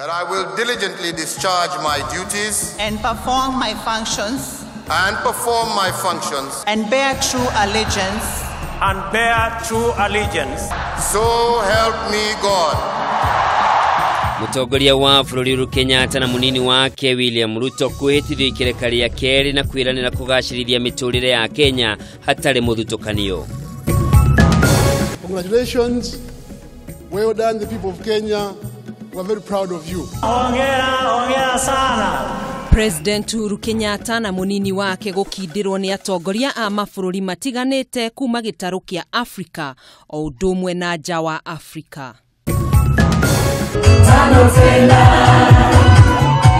that I will diligently discharge my duties and perform my functions and bear true allegiance so help me God. Mutongoria wa bũrũri Kenyatta na munini wake William Ruto kwĩhĩtithio ikereka rĩa kerĩ na kwĩranĩra kũgacĩrithia mĩtũrĩre ya Kenya hatarĩ mũthutũkanio. Congratulations. Well done, the people of Kenya. We're very proud of you. Hongera sana. President Uhuru Kenyatta na munini wake gukindirwo ni atongoria a mabũrũri matiganĩte kuma gĩtarũ kĩa Afrika o ũndũ ũmwe na nja wa Afrika.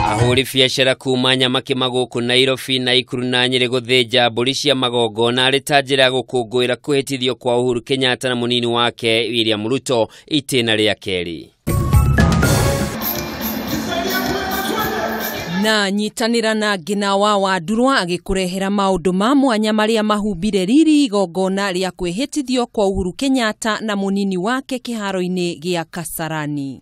Ahũri biacara kuma Nyamake Maguku Nairobi na Ikuru na Nyeri gũthĩnja mbũri cia magongona arĩ ta njĩra ya gũkũngũĩra kwĩhĩtithio kwa Uhuru Kenyatta na munini wake William Ruto itĩna rĩa kerĩ. Na nyitanĩra na ngina wa Wandurwa agĩkũrehera maũndũ ma mwanya marĩa mahumbire riri igongona rĩa kwĩhĩtithio kwa Uhuru Kenyatta na munini wake kĩharo-inĩ gĩa Kasarani.